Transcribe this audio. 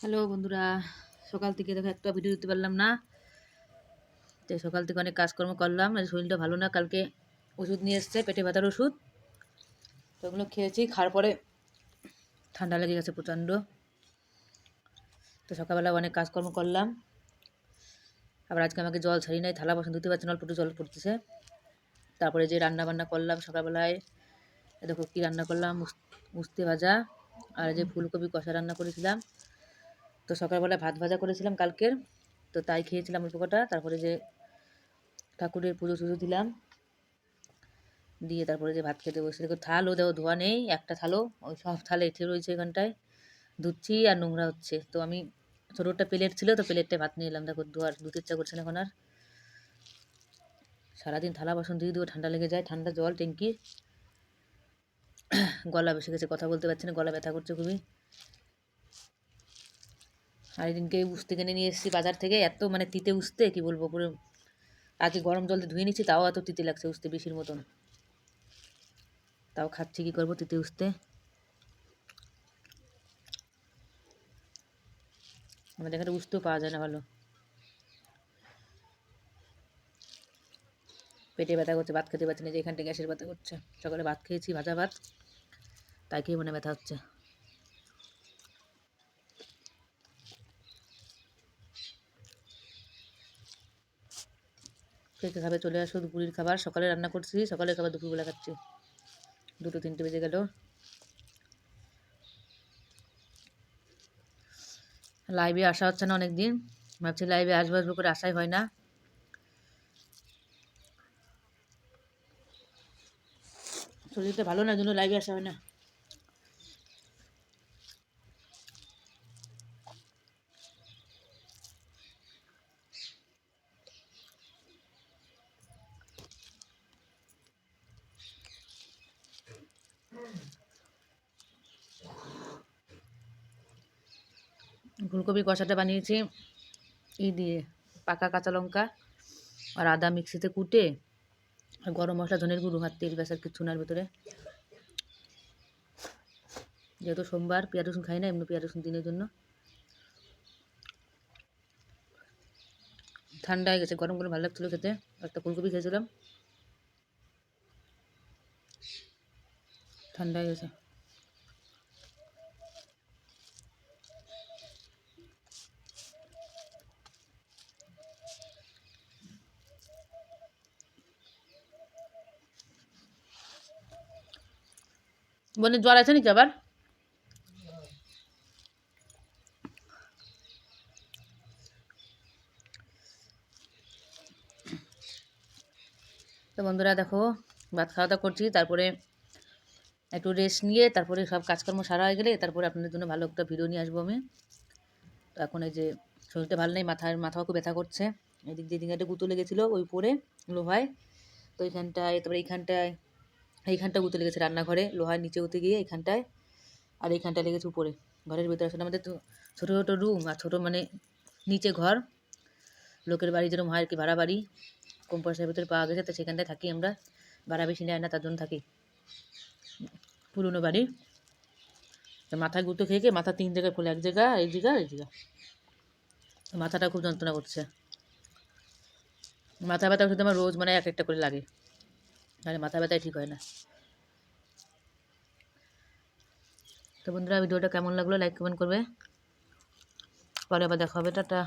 Hello বন্ধুরা, সকাল থেকে দেখো একটা ভিডিও দিতে পারলাম না। তো সকাল থেকে অনেক কাজকর্ম করলাম, শরীরটা ভালো না। কালকে ওষুধ নিয়ে এসছে, পেটে ব্যথার ওষুধ, তো ওগুলো খেয়েছি। খাওয়ার পরে ঠান্ডা লেগে গেছে প্রচণ্ড। তো সকালবেলা অনেক কাজকর্ম করলাম। আবার আজকে আমাকে জল ছাড়ি নাই, থালা বাসন ধুতে পারছি না, অল্প একটু জল পড়তেছে। তারপরে যে রান্না বান্না করলাম সকালবেলায়, দেখো কী রান্না করলাম, উস্তে ভাজা আর যে ফুলকপি কষা রান্না করেছিলাম। তো সকালবেলা ভাত ভাজা করেছিলাম কালকের, তো তাই খেয়েছিলাম অল্প কটা। তারপরে যে ঠাকুরের পুজো টুজো দিলাম, দিয়ে তারপরে যে ভাত খেতে বসে, দেখো থালও দেখো ধোয়া নেই, একটা থালও, ওই সব থালে এঁঠে রয়েছে এখানটায়, ধুচ্ছি আর নোংরা হচ্ছে। তো আমি ছোটোটা প্লেট ছিল, তো প্লেটটা ভাত নিয়ে এলাম। দেখো ধুতে ইচ্ছা করছে না এখন আর। সারাদিন থালা বাসন ধুয়ে দেবো, ঠান্ডা লেগে যায়, ঠান্ডা জল ট্যাঙ্কির। গলা বসে গেছে, কথা বলতে পারছি না, গলা ব্যথা করছে খুবই। আর এদিনকে উস্তে কিনে নিয়ে এসেছি বাজার থেকে, এত মানে তিতে উস্তে কি বলবো পুরো। আজকে গরম জল দিয়ে ধুয়ে নিচ্ছি, তাও এত তিতে লাগছে, উস্তে বেশির মতন। তাও খাচ্ছি, কি করবো, তিতে উস্তে। আমাদের এখানে উস্তেও পাওয়া যায় না ভালো। পেটে ব্যথা করছে, ভাত খেতে পারছি না, যে এখানটা গ্যাসের ব্যথা করছে। সকালে ভাত খেয়েছি, ভাজা ভাত, তাই খেয়ে মনে ব্যথা হচ্ছে। কে কে খাবে চলে আসো, দুপুরের খাবার সকালে রান্না করছি, সকালের খাবার দুপুরবেলা খাচ্ছি। 2-3 বেজে গেল। লাইভে আসা হচ্ছে না অনেকদিন, ভাবছি লাইভে আসবো আসবো করে আসাই হয় না। শরীরটা ভালো না, জন্য লাইভে আসা হয় না। ফুলকপি কষাটা বানিয়েছি দিয়ে পাকা কাঁচা লঙ্কা আর আদা মিক্সিতে কুটে, আর গরম মশলা, ধনের গুঁড়ো, আর তেল, ব্যাস আর কিছু নার ভিতরে। যেহেতু সোমবার পেঁয়াজ রসুন খাই না, এমনি পেঁয়াজ রসুন দিনের জন্য। ঠান্ডা হয়ে গেছে, গরম গরম ভালো লাগছিলো খেতে। একটা ফুলকপি খেয়েছিলাম, ঠান্ডা হয়ে গেছে। বোনের জ্বর আছে নাকি আবার? তো বন্ধুরা দেখো, ভাত খাওয়া দাওয়া করছি, তারপরে একটু রেস্ট নিয়ে তারপরে সব কাজকর্ম সারা হয়ে গেলে তারপরে আপনাদের জন্য ভালো একটা ভিডিও নিয়ে আসবো আমি। তো এখন এই যে শরীরটা ভালো নেই, মাথাও খুব ব্যথা করছে। এদিক দিয়ে দিকে একটা গুঁতো লেগেছিলো ওই উপরে লোহায়, তো এইখানটায়, তারপরে এইখানটা গুঁতো লেগেছে রান্নাঘরে, লোহার নিচে উঠে গিয়ে এইখানটায়, আর এইখানটায় লেগেছে উপরে। ঘরের ভিতরে আসলে আমাদের তো ছোটো ছোটো রুম, আর ছোটো মানে নিচে ঘর, লোকের বাড়ি যেরকম হয় আর কি, ভাড়া বাড়ি, কম পয়সার ভিতরে পাওয়া গেছে, তো সেখানটায় থাকি আমরা। ভাড়া বেশি নেয় না, তার জন্য থাকি, পুরনো বাড়ি। তো মাথায় গুঁতো খেয়ে মাথা 3 জায়গায় ফুলে, এক জায়গা, এই জায়গা, এই জায়গা। মাথাটা খুব যন্ত্রণা করছে। মাথা ব্যথা ওষুধ আমার রোজ মানে এক একটা করে লাগে, আর মাথা ব্যথায় ঠিক হয় না। তো বন্ধুরা, ভিডিওটা কেমন লাগলো লাইক কমেন্ট করবে, পরে আবার দেখা হবে, টাটা।